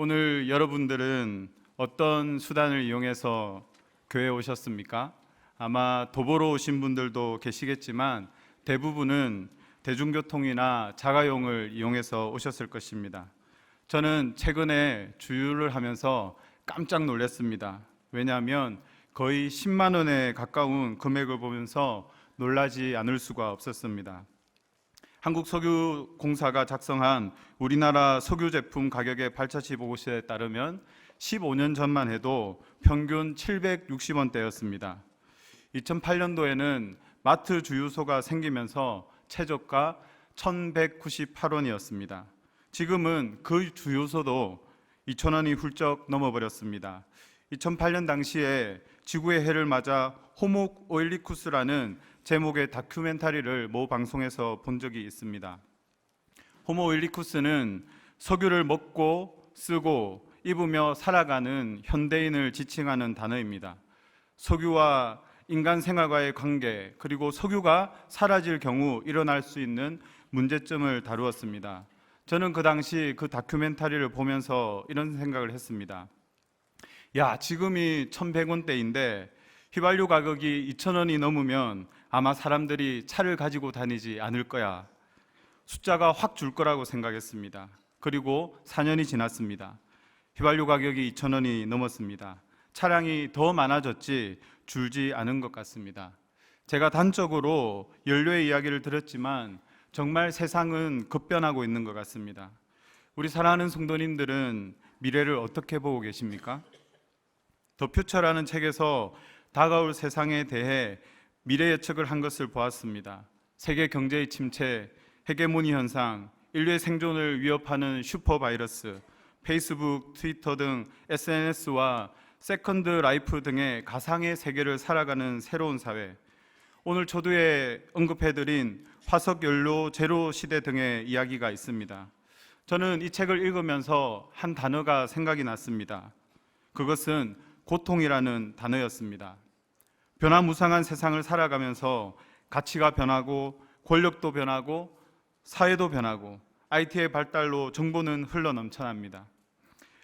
오늘 여러분들은 어떤 수단을 이용해서 교회에 오셨습니까? 아마 도보로 오신 분들도 계시겠지만 대부분은 대중교통이나 자가용을 이용해서 오셨을 것입니다. 저는 최근에 주유를 하면서 깜짝 놀랐습니다. 왜냐하면 거의 10만 원에 가까운 금액을 보면서 놀라지 않을 수가 없었습니다. 한국석유공사가 작성한 우리나라 석유 제품 가격의 발차시 보고서에 따르면 15년 전만 해도 평균 760원대였습니다. 2008년도에는 마트 주유소가 생기면서 최저가 1198원이었습니다. 지금은 그 주유소도 2,000원이 훌쩍 넘어버렸습니다. 2008년 당시에 지구의 해를 맞아 호모 오일리쿠스라는 제목의 다큐멘터리를 모 방송에서 본 적이 있습니다. 호모 오일리쿠스는 석유를 먹고 쓰고 입으며 살아가는 현대인을 지칭하는 단어입니다. 석유와 인간 생활과의 관계, 그리고 석유가 사라질 경우 일어날 수 있는 문제점을 다루었습니다. 저는 그 당시 그 다큐멘터리를 보면서 이런 생각을 했습니다. 지금이 1,100원대인데 휘발유 가격이 2,000원이 넘으면 아마 사람들이 차를 가지고 다니지 않을 거야. 숫자가 확 줄 거라고 생각했습니다. 그리고 4년이 지났습니다. 휘발유 가격이 2,000원이 넘었습니다. 차량이 더 많아졌지 줄지 않은 것 같습니다. 제가 단적으로 연료의 이야기를 들었지만 정말 세상은 급변하고 있는 것 같습니다. 우리 사랑하는 성도님들은 미래를 어떻게 보고 계십니까? 더 퓨처라는 책에서 다가올 세상에 대해 미래 예측을 한 것을 보았습니다. 세계 경제의 침체, 헤게모니 현상, 인류의 생존을 위협하는 슈퍼바이러스, 페이스북, 트위터 등 SNS와 세컨드 라이프 등의 가상의 세계를 살아가는 새로운 사회, 오늘 초두에 언급해드린 화석 연료 제로 시대 등의 이야기가 있습니다. 저는 이 책을 읽으면서 한 단어가 생각이 났습니다. 그것은 고통이라는 단어였습니다. 변화무쌍한 세상을 살아가면서 가치가 변하고 권력도 변하고 사회도 변하고 IT의 발달로 정보는 흘러넘쳐납니다.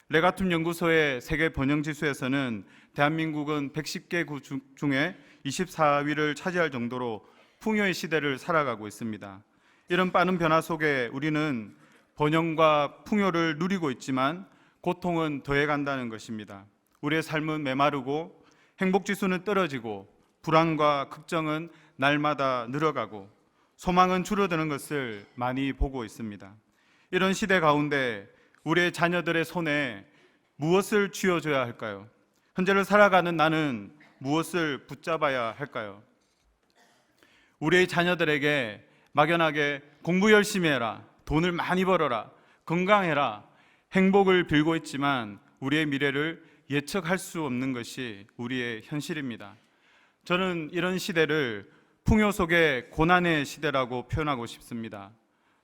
레가툼 연구소의 세계 번영지수에서는 대한민국은 110개국 중에 24위를 차지할 정도로 풍요의 시대를 살아가고 있습니다. 이런 빠른 변화 속에 우리는 번영과 풍요를 누리고 있지만 고통은 더해간다는 것입니다. 우리의 삶은 메마르고 행복지수는 떨어지고 불안과 걱정은 날마다 늘어가고 소망은 줄어드는 것을 많이 보고 있습니다. 이런 시대 가운데 우리의 자녀들의 손에 무엇을 쥐어줘야 할까요? 현재를 살아가는 나는 무엇을 붙잡아야 할까요? 우리의 자녀들에게 막연하게 공부 열심히 해라, 돈을 많이 벌어라, 건강해라, 행복을 빌고 있지만 우리의 미래를 예측할 수 없는 것이 우리의 현실입니다. 저는 이런 시대를 풍요 속의 고난의 시대라고 표현하고 싶습니다.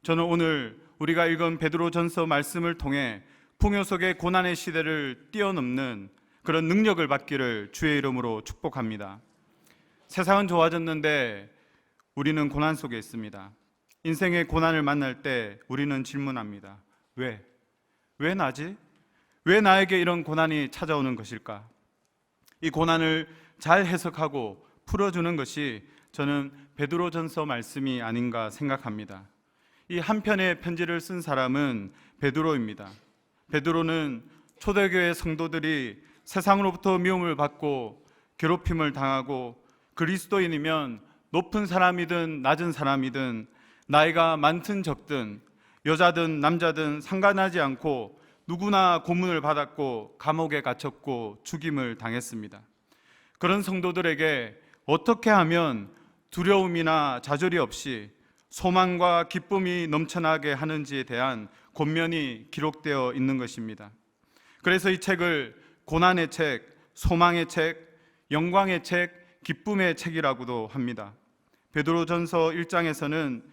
저는 오늘 우리가 읽은 베드로전서 말씀을 통해 풍요 속의 고난의 시대를 뛰어넘는 그런 능력을 받기를 주의 이름으로 축복합니다. 세상은 좋아졌는데 우리는 고난 속에 있습니다. 인생의 고난을 만날 때 우리는 질문합니다. 왜 나지? 왜 나에게 이런 고난이 찾아오는 것일까? 이 고난을 잘 해석하고 풀어주는 것이 저는 베드로전서 말씀이 아닌가 생각합니다. 이 한 편의 편지를 쓴 사람은 베드로입니다. 베드로는 초대교회 성도들이 세상으로부터 미움을 받고 괴롭힘을 당하고 그리스도인이면 높은 사람이든 낮은 사람이든 나이가 많든 적든 여자든 남자든 상관하지 않고 누구나 고문을 받았고 감옥에 갇혔고 죽임을 당했습니다. 그런 성도들에게 어떻게 하면 두려움이나 좌절이 없이 소망과 기쁨이 넘쳐나게 하는지에 대한 권면이 기록되어 있는 것입니다. 그래서 이 책을 고난의 책, 소망의 책, 영광의 책, 기쁨의 책이라고도 합니다. 베드로전서 1장에서는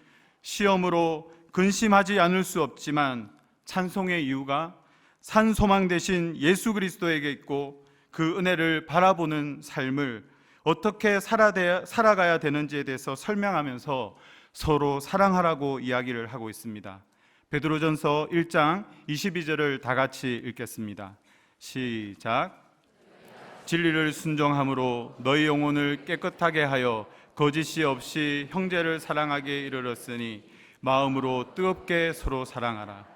시험으로 근심하지 않을 수 없지만 찬송의 이유가 산 소망 대신 예수 그리스도에게 있고 그 은혜를 바라보는 삶을 어떻게 살아가야 되는지에 대해서 설명하면서 서로 사랑하라고 이야기를 하고 있습니다. 베드로전서 1장 22절을 다 같이 읽겠습니다. 시작. 진리를 순종함으로 너희 영혼을 깨끗하게 하여 거짓이 없이 형제를 사랑하게 이르렀으니 마음으로 뜨겁게 서로 사랑하라.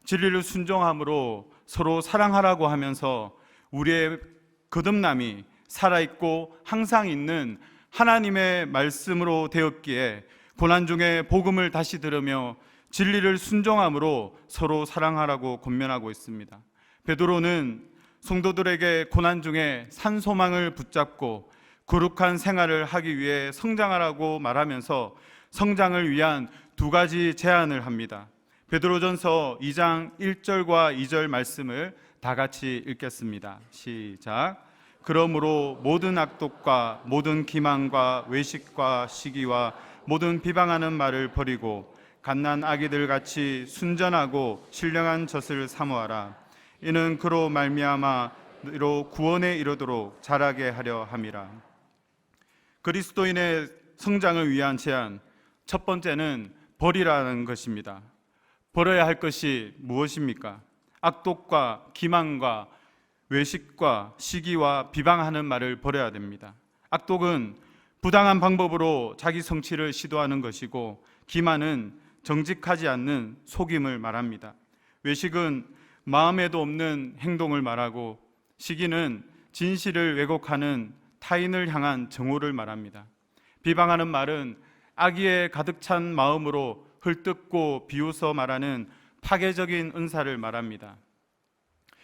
진리를 순종함으로 서로 사랑하라고 하면서 우리의 거듭남이 살아있고 항상 있는 하나님의 말씀으로 되었기에 고난 중에 복음을 다시 들으며 진리를 순종함으로 서로 사랑하라고 권면하고 있습니다. 베드로는 성도들에게 고난 중에 산소망을 붙잡고 거룩한 생활을 하기 위해 성장하라고 말하면서 성장을 위한 두 가지 제안을 합니다. 베드로전서 2장 1절과 2절 말씀을 다 같이 읽겠습니다. 시작. 그러므로 모든 악독과 모든 기만과 외식과 시기와 모든 비방하는 말을 버리고 갓난 아기들 같이 순전하고 신령한 젖을 사모하라. 이는 그로 말미암아 로 구원에 이르도록 자라게 하려 함이라. 그리스도인의 성장을 위한 제안, 첫 번째는 버리라는 것입니다. 버려야 할 것이 무엇입니까? 악독과 기만과 외식과 시기와 비방하는 말을 버려야 됩니다. 악독은 부당한 방법으로 자기 성취를 시도하는 것이고, 기만은 정직하지 않는 속임을 말합니다. 외식은 마음에도 없는 행동을 말하고, 시기는 진실을 왜곡하는 타인을 향한 정오를 말합니다. 비방하는 말은 악의에 가득 찬 마음으로 헐뜯고 비웃어 말하는 파괴적인 은사를 말합니다.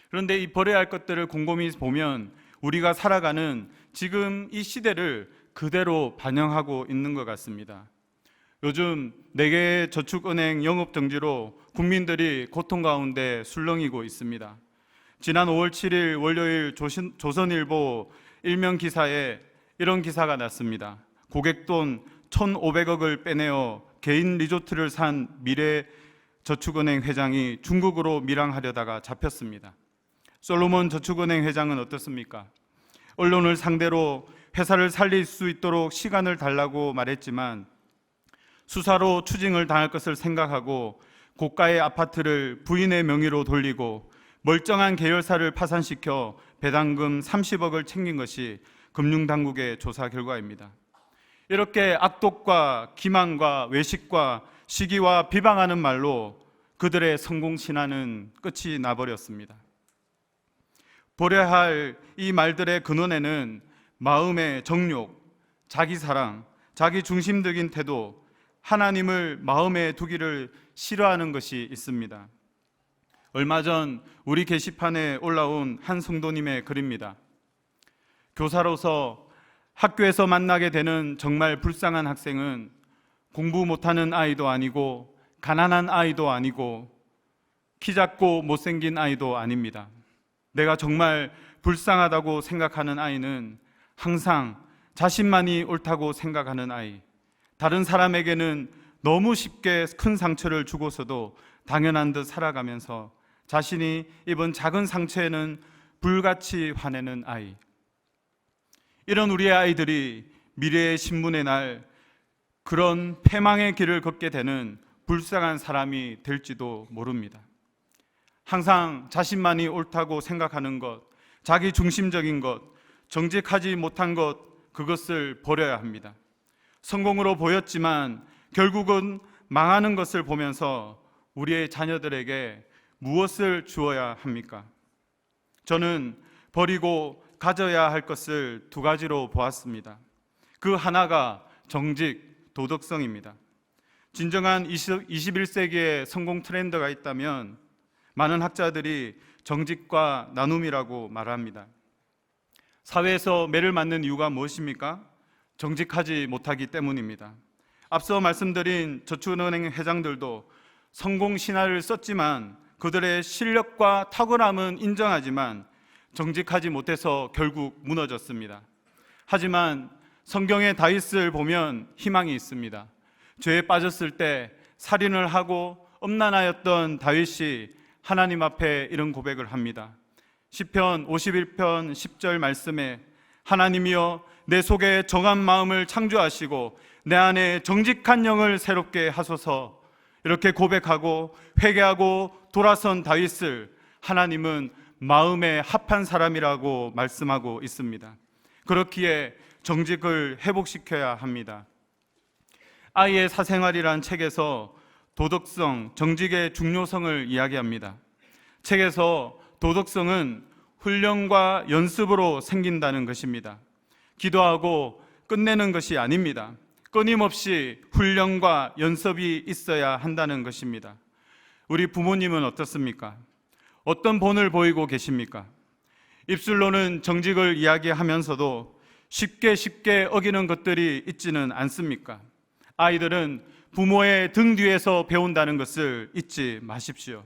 그런데 이 버려야 할 것들을 곰곰이 보면 우리가 살아가는 지금 이 시대를 그대로 반영하고 있는 것 같습니다. 요즘 4개의 저축은행 영업정지로 국민들이 고통 가운데 술렁이고 있습니다. 지난 5월 7일 월요일 조선일보 일면 기사에 이런 기사가 났습니다. 고객돈 1,500억을 빼내어 개인 리조트를 산 미래저축은행 회장이 중국으로 밀항하려다가 잡혔습니다. 솔로몬 저축은행 회장은 어떻습니까? 언론을 상대로 회사를 살릴 수 있도록 시간을 달라고 말했지만 수사로 추징을 당할 것을 생각하고 고가의 아파트를 부인의 명의로 돌리고 멀쩡한 계열사를 파산시켜 배당금 30억을 챙긴 것이 금융당국의 조사 결과입니다. 이렇게 악독과 기만과 외식과 시기와 비방하는 말로 그들의 성공 신화는 끝이 나버렸습니다. 버려야 할 이 말들의 근원에는 마음의 정욕, 자기사랑, 자기중심적인 태도, 하나님을 마음에 두기를 싫어하는 것이 있습니다. 얼마 전 우리 게시판에 올라온 한 성도님의 글입니다. 교사로서 학교에서 만나게 되는 정말 불쌍한 학생은 공부 못하는 아이도 아니고 가난한 아이도 아니고 키 작고 못생긴 아이도 아닙니다. 내가 정말 불쌍하다고 생각하는 아이는 항상 자신만이 옳다고 생각하는 아이, 다른 사람에게는 너무 쉽게 큰 상처를 주고서도 당연한 듯 살아가면서 자신이 입은 작은 상처에는 불같이 화내는 아이, 이런 우리의 아이들이 미래의 신문의 날 그런 패망의 길을 걷게 되는 불쌍한 사람이 될지도 모릅니다. 항상 자신만이 옳다고 생각하는 것, 자기 중심적인 것, 정직하지 못한 것, 그것을 버려야 합니다. 성공으로 보였지만 결국은 망하는 것을 보면서 우리의 자녀들에게 무엇을 주어야 합니까? 저는 버리고 가져야 할 것을 두 가지로 보았습니다. 그 하나가 정직, 도덕성입니다. 진정한 21세기의 성공 트렌드가 있다면 많은 학자들이 정직과 나눔이라고 말합니다. 사회에서 매를 맞는 이유가 무엇입니까? 정직하지 못하기 때문입니다. 앞서 말씀드린 저축은행 회장들도 성공 신화를 썼지만 그들의 실력과 탁월함은 인정하지만 정직하지 못해서 결국 무너졌습니다. 하지만 성경의 다윗을 보면 희망이 있습니다. 죄에 빠졌을 때 살인을 하고 음란하였던 다윗이 하나님 앞에 이런 고백을 합니다. 시편 51편 10절 말씀에 하나님이여 내 속에 정한 마음을 창조하시고 내 안에 정직한 영을 새롭게 하소서. 이렇게 고백하고 회개하고 돌아선 다윗을 하나님은 마음에 합한 사람이라고 말씀하고 있습니다. 그렇기에 정직을 회복시켜야 합니다. 아이의 사생활이란 책에서 도덕성, 정직의 중요성을 이야기합니다. 책에서 도덕성은 훈련과 연습으로 생긴다는 것입니다. 기도하고 끝내는 것이 아닙니다. 끊임없이 훈련과 연습이 있어야 한다는 것입니다. 우리 부모님은 어떻습니까? 어떤 본을 보이고 계십니까? 입술로는 정직을 이야기하면서도 쉽게 어기는 것들이 있지는 않습니까? 아이들은 부모의 등 뒤에서 배운다는 것을 잊지 마십시오.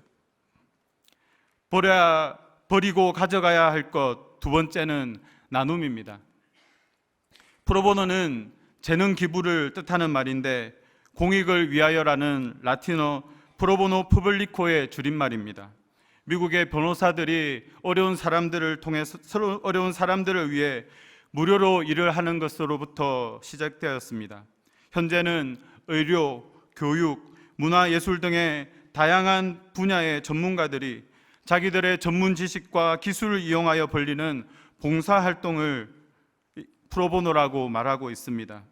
버리고 가져가야 할 것 두 번째는 나눔입니다. 프로보노는 재능 기부를 뜻하는 말인데 공익을 위하여라는 라틴어 프로보노 푸블리코의 줄임말입니다. 미국의 변호사들이 어려운 사람들을 위해 무료로 일을 하는 것으로부터 시작되었습니다. 현재는 의료, 교육, 문화예술 등의 다양한 분야의 전문가들이 자기들의 전문 지식과 기술을 이용하여 벌리는 봉사활동을 프로보노라고 말하고 있습니다.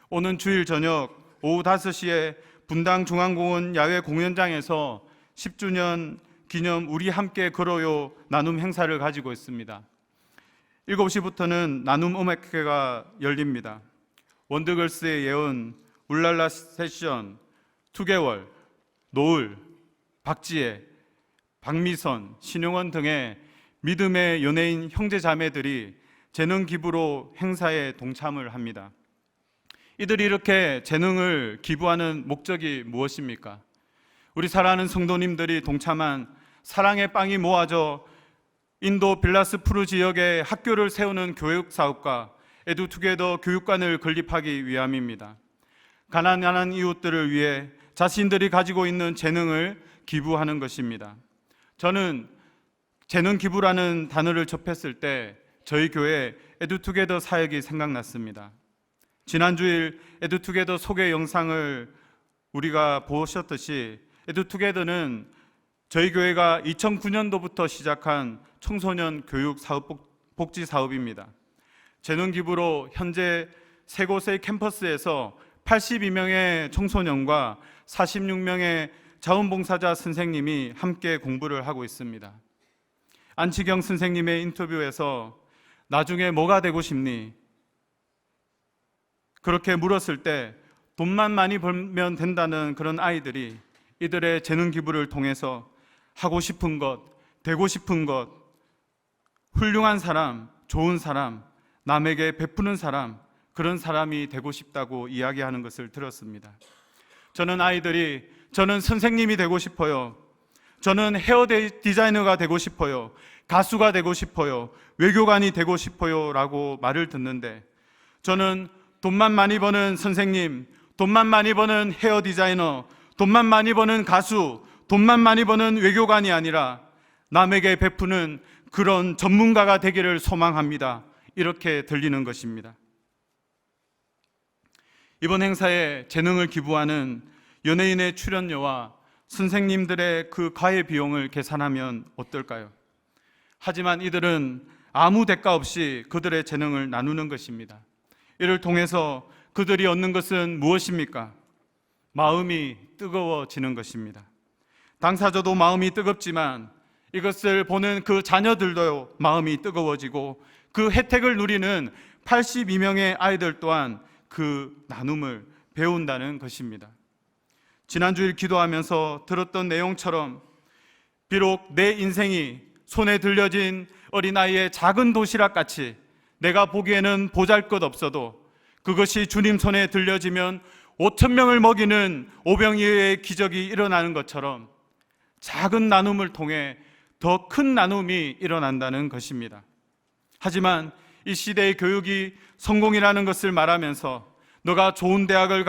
오는 주일 저녁 오후 5시에 분당 중앙공원 야외 공연장에서 10주년 기념 우리 함께 걸어요 나눔 행사를 가지고 있습니다. 7시부터는 나눔 음악회가 열립니다. 원더걸스의 예언, 울랄라 세션, 2개월, 노을, 박지혜, 박미선, 신용원 등의 믿음의 연예인 형제자매들이 재능 기부로 행사에 동참을 합니다. 이들이 이렇게 재능을 기부하는 목적이 무엇입니까? 우리 사랑하는 성도님들이 동참한 사랑의 빵이 모아져 인도 빌라스푸르 지역에 학교를 세우는 교육사업과 에듀투게더 교육관을 건립하기 위함입니다. 가난한 이웃들을 위해 자신들이 가지고 있는 재능을 기부하는 것입니다. 저는 재능 기부라는 단어를 접했을 때 저희 교회 에듀투게더 사역이 생각났습니다. 지난주일 에듀투게더 소개 영상을 우리가 보셨듯이 에듀투게더는 저희 교회가 2009년도부터 시작한 청소년 교육 사업 복지 사업입니다. 재능 기부로 현재 세 곳의 캠퍼스에서 82명의 청소년과 46명의 자원봉사자 선생님이 함께 공부를 하고 있습니다. 안치경 선생님의 인터뷰에서 나중에 뭐가 되고 싶니? 그렇게 물었을 때 돈만 많이 벌면 된다는 그런 아이들이 이들의 재능 기부를 통해서 하고 싶은 것, 되고 싶은 것, 훌륭한 사람, 좋은 사람, 남에게 베푸는 사람, 그런 사람이 되고 싶다고 이야기하는 것을 들었습니다. 저는 선생님이 되고 싶어요. 저는 헤어 디자이너가 되고 싶어요. 가수가 되고 싶어요. 외교관이 되고 싶어요. 라고 말을 듣는데 저는 돈만 많이 버는 선생님, 돈만 많이 버는 헤어 디자이너, 돈만 많이 버는 가수, 돈만 많이 버는 외교관이 아니라 남에게 베푸는 그런 전문가가 되기를 소망합니다. 이렇게 들리는 것입니다. 이번 행사에 재능을 기부하는 연예인의 출연료와 선생님들의 그 가해 비용을 계산하면 어떨까요? 하지만 이들은 아무 대가 없이 그들의 재능을 나누는 것입니다. 이를 통해서 그들이 얻는 것은 무엇입니까? 마음이 뜨거워지는 것입니다. 당사자도 마음이 뜨겁지만 이것을 보는 그 자녀들도 마음이 뜨거워지고 그 혜택을 누리는 82명의 아이들 또한 그 나눔을 배운다는 것입니다. 지난주일 기도하면서 들었던 내용처럼 비록 내 인생이 손에 들려진 어린아이의 작은 도시락같이 내가 보기에는 보잘것없어도 그것이 주님 손에 들려지면 5,000명을 먹이는 오병이어의 기적이 일어나는 것처럼 작은 나눔을 통해 더 큰 나눔이 일어난다는 것입니다. 하지만 이 시대의 교육이 성공이라는 것을 말하면서 너가 좋은 대학을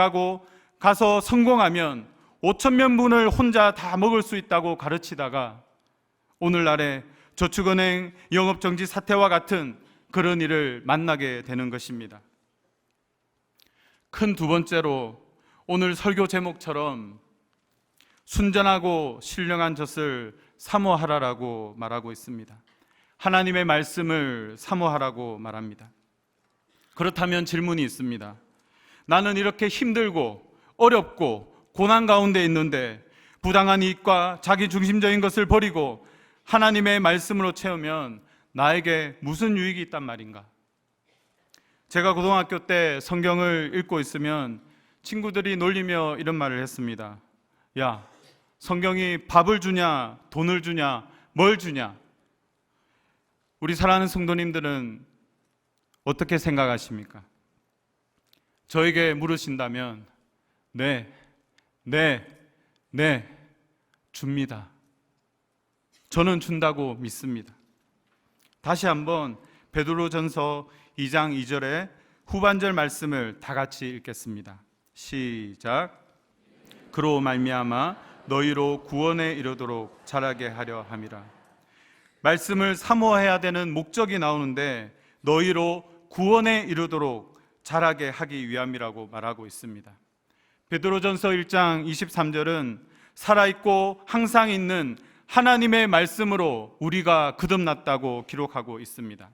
가서 성공하면 5,000명분을 혼자 다 먹을 수 있다고 가르치다가 오늘날의 저축은행 영업정지 사태와 같은 그런 일을 만나게 되는 것입니다. 큰 두 번째로 오늘 설교 제목처럼 순전하고 신령한 젖을 사모하라라고 말하고 있습니다. 하나님의 말씀을 사모하라고 말합니다. 그렇다면 질문이 있습니다. 나는 이렇게 힘들고 어렵고 고난 가운데 있는데 부당한 이익과 자기 중심적인 것을 버리고 하나님의 말씀으로 채우면 나에게 무슨 유익이 있단 말인가? 제가 고등학교 때 성경을 읽고 있으면 친구들이 놀리며 이런 말을 했습니다. 야, 성경이 밥을 주냐, 돈을 주냐, 뭘 주냐? 우리 사랑하는 성도님들은 어떻게 생각하십니까? 저에게 물으신다면 네, 줍니다. 저는 준다고 믿습니다. 다시 한번 베드로전서 2장 2절의 후반절 말씀을 다 같이 읽겠습니다. 시작. 그로 말미암아 너희로 구원에 이르도록 자라게 하려 함이라. 말씀을 사모해야 되는 목적이 나오는데 너희로 구원에 이르도록 자라게 하기 위함이라고 말하고 있습니다. 베드로전서 1장 23절은 살아있고 항상 있는 하나님의 말씀으로 우리가 거듭났다고 기록하고 있습니다.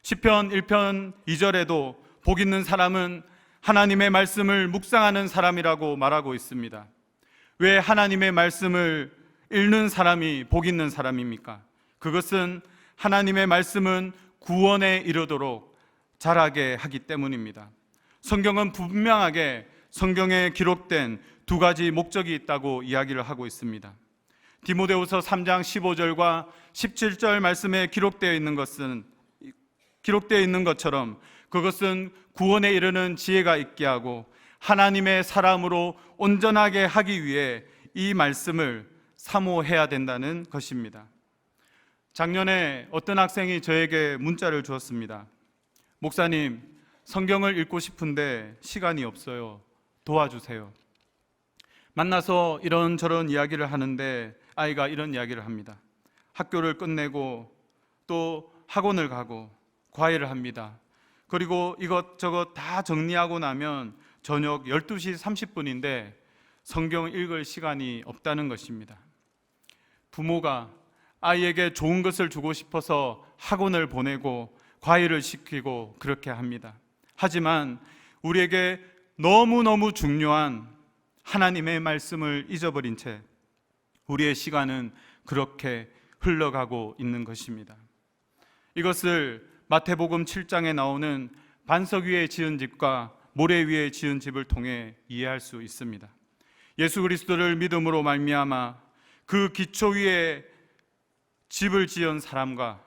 시편 1편 2절에도 복 있는 사람은 하나님의 말씀을 묵상하는 사람이라고 말하고 있습니다. 왜 하나님의 말씀을 읽는 사람이 복 있는 사람입니까? 그것은 하나님의 말씀은 구원에 이르도록 자라게 하기 때문입니다. 성경은 분명하게 성경에 기록된 두 가지 목적이 있다고 이야기를 하고 있습니다. 디모데후서 3장 15절과 17절 말씀에 기록되어 있는 것처럼 그것은 구원에 이르는 지혜가 있게 하고 하나님의 사람으로 온전하게 하기 위해 이 말씀을 사모해야 된다는 것입니다. 작년에 어떤 학생이 저에게 문자를 주었습니다. 목사님, 성경을 읽고 싶은데 시간이 없어요. 도와주세요. 만나서 이런저런 이야기를 하는데 아이가 이런 이야기를 합니다. 학교를 끝내고 또 학원을 가고 과외를 합니다. 그리고 이것저것 다 정리하고 나면 저녁 12시 30분인데 성경 읽을 시간이 없다는 것입니다. 부모가 아이에게 좋은 것을 주고 싶어서 학원을 보내고 과외를 시키고 그렇게 합니다. 하지만 우리에게 너무너무 중요한 하나님의 말씀을 잊어버린 채 우리의 시간은 그렇게 흘러가고 있는 것입니다. 이것을 마태복음 7장에 나오는 반석 위에 지은 집과 모래 위에 지은 집을 통해 이해할 수 있습니다. 예수 그리스도를 믿음으로 말미암아 그 기초 위에 집을 지은 사람과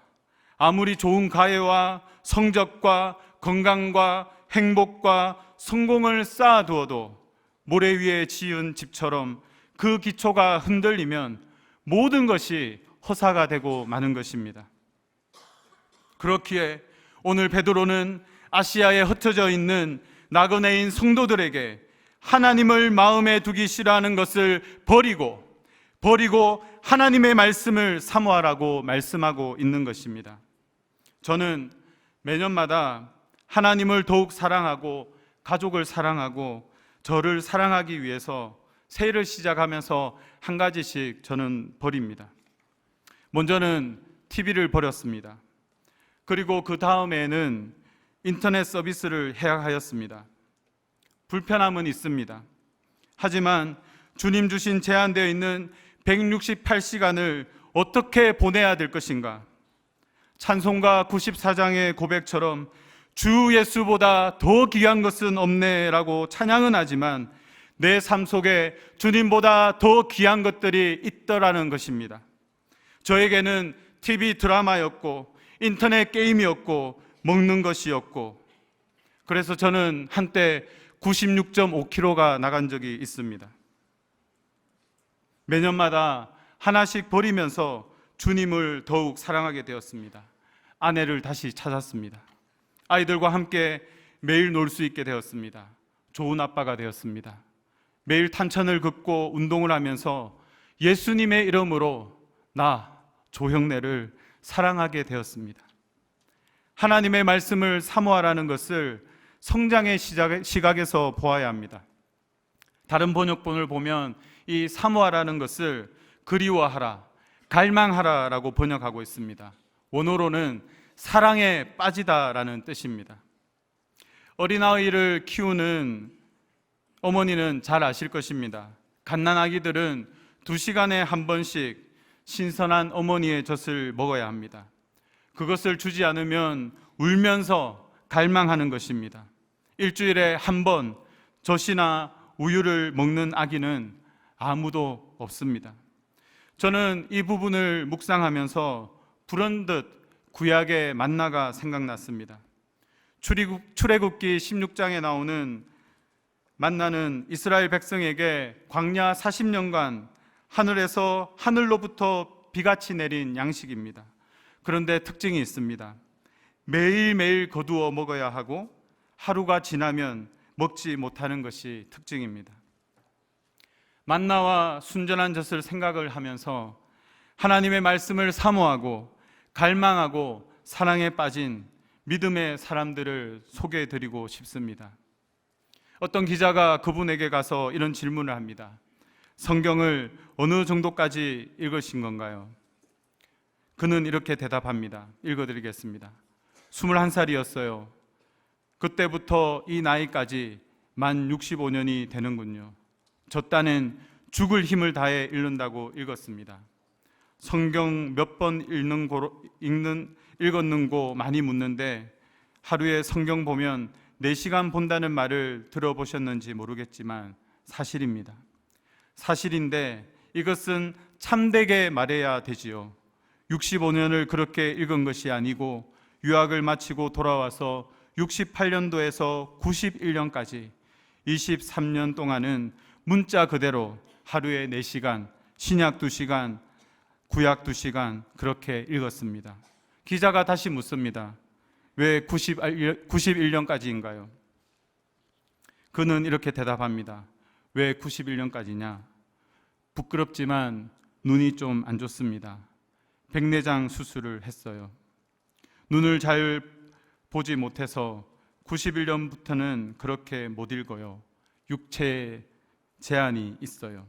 아무리 좋은 가해와 성적과 건강과 행복과 성공을 쌓아두어도 모래 위에 지은 집처럼 그 기초가 흔들리면 모든 것이 허사가 되고 마는 것입니다. 그렇기에 오늘 베드로는 아시아에 흩어져 있는 나그네인 성도들에게 하나님을 마음에 두기 싫어하는 것을 버리고 하나님의 말씀을 사모하라고 말씀하고 있는 것입니다. 저는 매년마다 하나님을 더욱 사랑하고 가족을 사랑하고 저를 사랑하기 위해서 새해를 시작하면서 한 가지씩 저는 버립니다. 먼저는 TV를 버렸습니다. 그리고 그 다음에는 인터넷 서비스를 해약하였습니다. 불편함은 있습니다. 하지만 주님 주신 제한되어 있는 168시간을 어떻게 보내야 될 것인가? 찬송가 94장의 고백처럼 주 예수보다 더 귀한 것은 없네라고 찬양은 하지만 내 삶 속에 주님보다 더 귀한 것들이 있더라는 것입니다. 저에게는 TV 드라마였고 인터넷 게임이었고 먹는 것이었고 그래서 저는 한때 96.5kg가 나간 적이 있습니다. 매년마다 하나씩 버리면서 주님을 더욱 사랑하게 되었습니다. 아내를 다시 찾았습니다. 아이들과 함께 매일 놀 수 있게 되었습니다. 좋은 아빠가 되었습니다. 매일 탄천을 긋고 운동을 하면서 예수님의 이름으로 나 조형래를 사랑하게 되었습니다. 하나님의 말씀을 사모하라는 것을 성장의 시각에서 보아야 합니다. 다른 번역본을 보면 이 사모하라는 것을 그리워하라, 갈망하라라고 번역하고 있습니다. 원어로는 사랑에 빠지다라는 뜻입니다. 어린아이를 키우는 어머니는 잘 아실 것입니다. 갓난아기들은 2시간에 한 번씩 신선한 어머니의 젖을 먹어야 합니다. 그것을 주지 않으면 울면서 갈망하는 것입니다. 일주일에 한 번 젖이나 우유를 먹는 아기는 아무도 없습니다. 저는 이 부분을 묵상하면서 불현듯 구약의 만나가 생각났습니다. 출애굽기 16장에 나오는 만나는 이스라엘 백성에게 광야 40년간 하늘에서 하늘로부터 비같이 내린 양식입니다. 그런데 특징이 있습니다. 매일매일 거두어 먹어야 하고 하루가 지나면 먹지 못하는 것이 특징입니다. 만나와 순전한 젖을 생각을 하면서 하나님의 말씀을 사모하고 갈망하고 사랑에 빠진 믿음의 사람들을 소개해드리고 싶습니다. 어떤 기자가 그분에게 가서 이런 질문을 합니다. 성경을 어느 정도까지 읽으신 건가요? 그는 이렇게 대답합니다. 읽어드리겠습니다. 21살이었어요. 그때부터 이 나이까지 만 65년이 되는군요. 저 딴엔 죽을 힘을 다해 읽는다고 읽었습니다. 성경 몇 번 읽었는고 많이 묻는데 하루에 성경 보면 4시간 본다는 말을 들어보셨는지 모르겠지만 사실입니다. 사실인데 이것은 참되게 말해야 되지요. 65년을 그렇게 읽은 것이 아니고 유학을 마치고 돌아와서 68년도에서 91년까지 23년 동안은 문자 그대로 하루에 4시간, 신약 2시간, 구약 2시간 그렇게 읽었습니다. 기자가 다시 묻습니다. 왜 91년까지인가요? 그는 이렇게 대답합니다. 왜 91년까지냐? 부끄럽지만 눈이 좀 안 좋습니다. 백내장 수술을 했어요. 눈을 잘 보지 못해서 91년부터는 그렇게 못 읽어요. 육체에 제한이 있어요.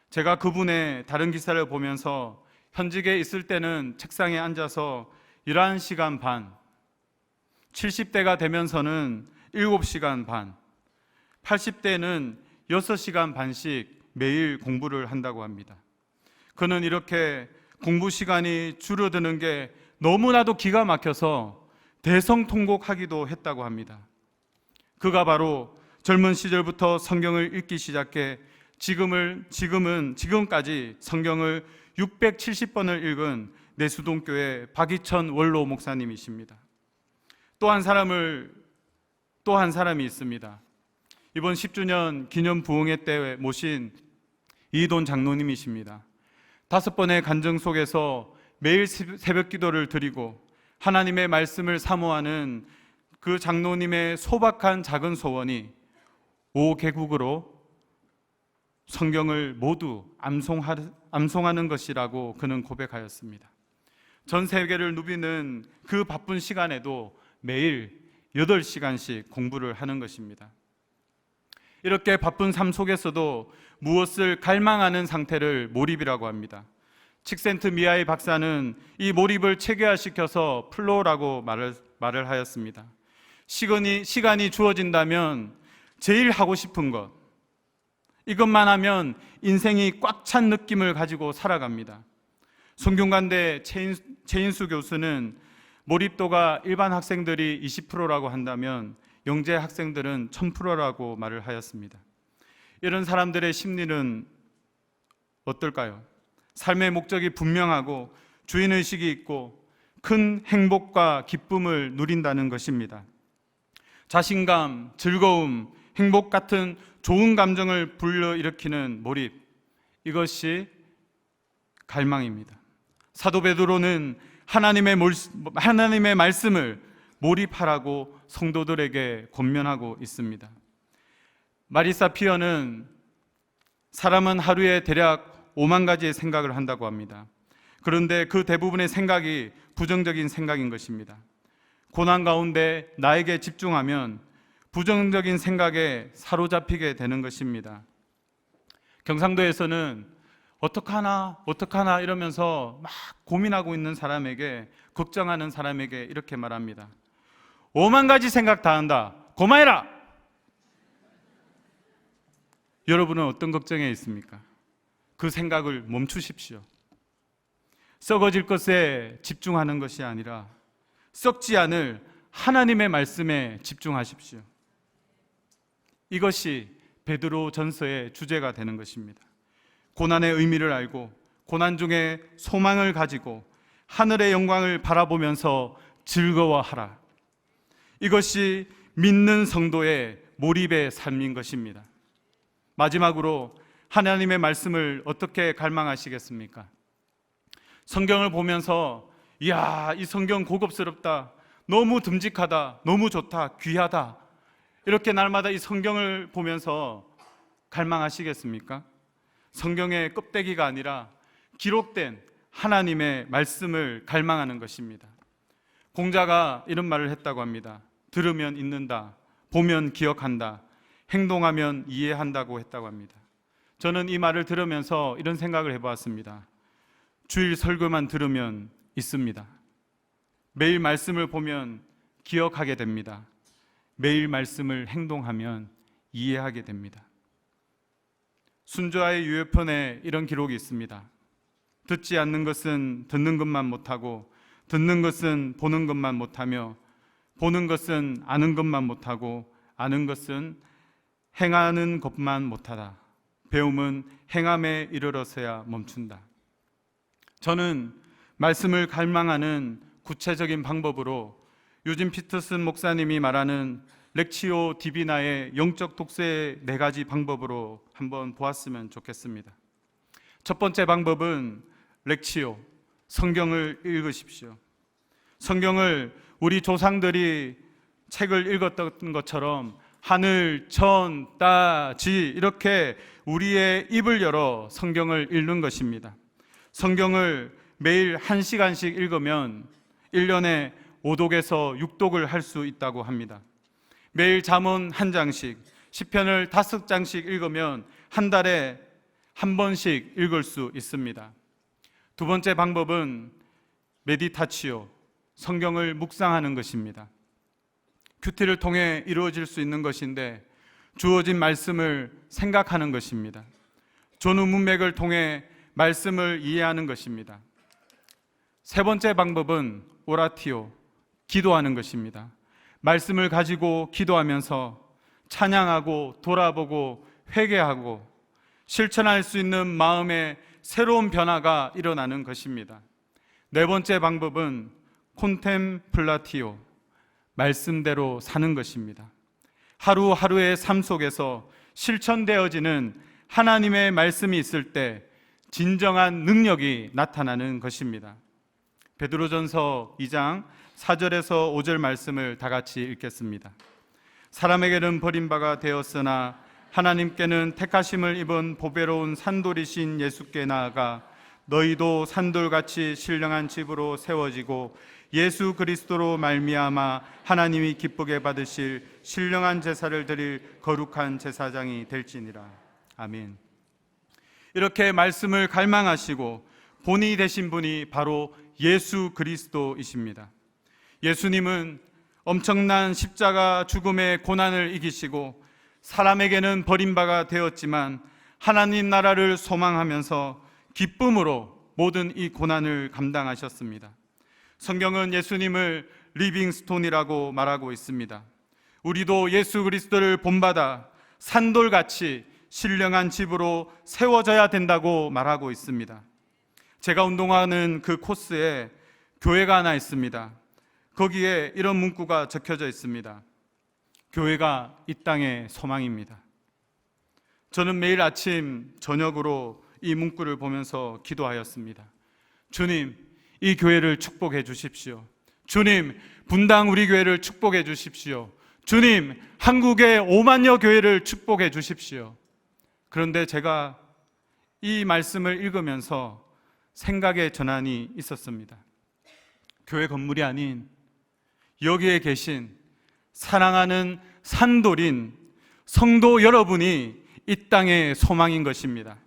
제가 그분의 다른 기사를 보면서 현직에 있을 때는 책상에 앉아서 11시간 반, 70대가 되면서는 7시간 반, 80대는 6시간 반씩 매일 공부를 한다고 합니다. 그는 이렇게 공부 시간이 줄어드는 게 너무나도 기가 막혀서 대성통곡하기도 했다고 합니다. 그가 바로 젊은 시절부터 성경을 읽기 시작해 지금까지 성경을 670번을 읽은 내수동교회 박이천 원로 목사님이십니다. 또 한 사람이 있습니다. 이번 10주년 기념 부흥회 때 모신 이돈 장로님이십니다. 5번의 간증 속에서 매일 새벽 기도를 드리고 하나님의 말씀을 사모하는 그 장로님의 소박한 작은 소원이 5개국으로 성경을 모두 암송하는 것이라고 그는 고백하였습니다. 전 세계를 누비는 그 바쁜 시간에도 매일 8시간씩 공부를 하는 것입니다. 이렇게 바쁜 삶 속에서도 무엇을 갈망하는 상태를 몰입이라고 합니다. 칙센트 미하이 박사는 이 몰입을 체계화시켜서 플로우라고 말을 하였습니다. 시간이 주어진다면 제일 하고 싶은 것, 이것만 하면 인생이 꽉 찬 느낌을 가지고 살아갑니다. 성균관대 최인수 교수는 몰입도가 일반 학생들이 20%라고 한다면 영재 학생들은 1000%라고 말을 하였습니다. 이런 사람들의 심리는 어떨까요? 삶의 목적이 분명하고 주인의식이 있고 큰 행복과 기쁨을 누린다는 것입니다. 자신감, 즐거움, 행복 같은 좋은 감정을 불러일으키는 몰입, 이것이 갈망입니다. 사도 베드로는 하나님의 말씀을 몰입하라고 성도들에게 권면하고 있습니다. 마리사 피어는 사람은 하루에 대략 5만 가지의 생각을 한다고 합니다. 그런데 그 대부분의 생각이 부정적인 생각인 것입니다. 고난 가운데 나에게 집중하면 부정적인 생각에 사로잡히게 되는 것입니다. 경상도에서는 어떡하나 이러면서 막 고민하고 있는 사람에게, 걱정하는 사람에게 이렇게 말합니다. 5만 가지 생각 다 한다. 고마해라. 여러분은 어떤 걱정에 있습니까? 그 생각을 멈추십시오. 썩어질 것에 집중하는 것이 아니라 썩지 않을 하나님의 말씀에 집중하십시오. 이것이 베드로 전서의 주제가 되는 것입니다. 고난의 의미를 알고 고난 중에 소망을 가지고 하늘의 영광을 바라보면서 즐거워하라. 이것이 믿는 성도의 몰입의 삶인 것입니다. 마지막으로 하나님의 말씀을 어떻게 갈망하시겠습니까? 성경을 보면서 이야, 이 성경 고급스럽다, 너무 듬직하다, 너무 좋다, 귀하다, 이렇게 날마다 이 성경을 보면서 갈망하시겠습니까? 성경의 껍데기가 아니라 기록된 하나님의 말씀을 갈망하는 것입니다. 공자가 이런 말을 했다고 합니다. 들으면 잊는다, 보면 기억한다, 행동하면 이해한다고 했다고 합니다. 저는 이 말을 들으면서 이런 생각을 해보았습니다. 주일 설교만 들으면 있습니다. 매일 말씀을 보면 기억하게 됩니다. 매일 말씀을 행동하면 이해하게 됩니다. 순조아의 유효편에 이런 기록이 있습니다. 듣지 않는 것은 듣는 것만 못하고, 듣는 것은 보는 것만 못하며, 보는 것은 아는 것만 못하고, 아는 것은 행하는 것만 못하다. 배움은 행함에 이르러서야 멈춘다. 저는 말씀을 갈망하는 구체적인 방법으로 유진 피터슨 목사님이 말하는 렉치오 디비나의 영적 독서의 4가지 방법으로 한번 보았으면 좋겠습니다. 첫 번째 방법은 렉치오, 성경을 읽으십시오. 성경을 우리 조상들이 책을 읽었던 것처럼 하늘, 천, 따, 지 이렇게 우리의 입을 열어 성경을 읽는 것입니다. 성경을 매일 1시간씩 읽으면 1년에 5독에서 6독을 할 수 있다고 합니다. 매일 잠언 1장씩, 시편을 5장씩 읽으면 한 달에 한 번씩 읽을 수 있습니다. 두 번째 방법은 메디타치오, 성경을 묵상하는 것입니다. 큐티를 통해 이루어질 수 있는 것인데 주어진 말씀을 생각하는 것입니다. 전후 문맥을 통해 말씀을 이해하는 것입니다. 세 번째 방법은 오라티오, 기도하는 것입니다. 말씀을 가지고 기도하면서 찬양하고 돌아보고 회개하고 실천할 수 있는 마음의 새로운 변화가 일어나는 것입니다. 네 번째 방법은 콘템플라티오, 말씀대로 사는 것입니다. 하루하루의 삶 속에서 실천되어지는 하나님의 말씀이 있을 때 진정한 능력이 나타나는 것입니다. 베드로전서 2장 4절에서 5절 말씀을 다 같이 읽겠습니다. 사람에게는 버림바가 되었으나 하나님께는 택하심을 입은 보배로운 산돌이신 예수께 나아가 너희도 산돌같이 신령한 집으로 세워지고 예수 그리스도로 말미암아 하나님이 기쁘게 받으실 신령한 제사를 드릴 거룩한 제사장이 될지니라. 아멘. 이렇게 말씀을 갈망하시고 본이 되신 분이 바로 예수 그리스도이십니다. 예수님은 엄청난 십자가 죽음의 고난을 이기시고 사람에게는 버림바가 되었지만 하나님 나라를 소망하면서 기쁨으로 모든 이 고난을 감당하셨습니다. 성경은 예수님을 리빙스톤이라고 말하고 있습니다. 우리도 예수 그리스도를 본받아 산돌같이 신령한 집으로 세워져야 된다고 말하고 있습니다. 제가 운동하는 그 코스에 교회가 하나 있습니다. 거기에 이런 문구가 적혀져 있습니다. 교회가 이 땅의 소망입니다. 저는 매일 아침 저녁으로 이 문구를 보면서 기도하였습니다. 주님, 이 교회를 축복해 주십시오. 주님, 분당 우리 교회를 축복해 주십시오. 주님, 한국의 5만여 교회를 축복해 주십시오. 그런데 제가 이 말씀을 읽으면서 생각의 전환이 있었습니다. 교회 건물이 아닌 여기에 계신 사랑하는 산돌인 성도 여러분이 이 땅의 소망인 것입니다.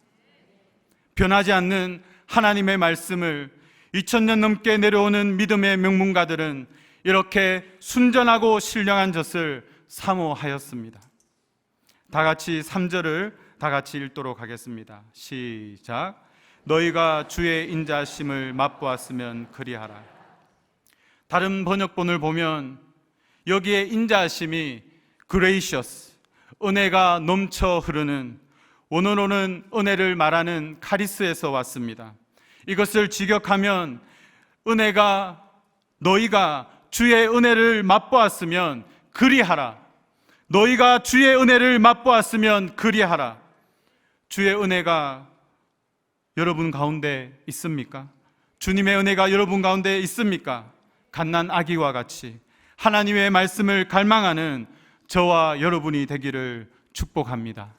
변하지 않는 하나님의 말씀을 2000년 넘게 내려오는 믿음의 명문가들은 이렇게 순전하고 신령한 젖을 사모하였습니다. 다 같이 3절을 다 같이 읽도록 하겠습니다. 시작. 너희가 주의 인자하심을 맛보았으면 그리하라. 다른 번역본을 보면 여기에 인자하심이 gracious, 은혜가 넘쳐 흐르는, 원어로는 은혜를 말하는 카리스에서 왔습니다. 이것을 직역하면 너희가 주의 은혜를 맛보았으면 그리하라. 너희가 주의 은혜를 맛보았으면 그리하라. 주의 은혜가 여러분 가운데 있습니까? 주님의 은혜가 여러분 가운데 있습니까? 갓난 아기와 같이 하나님의 말씀을 갈망하는 저와 여러분이 되기를 축복합니다.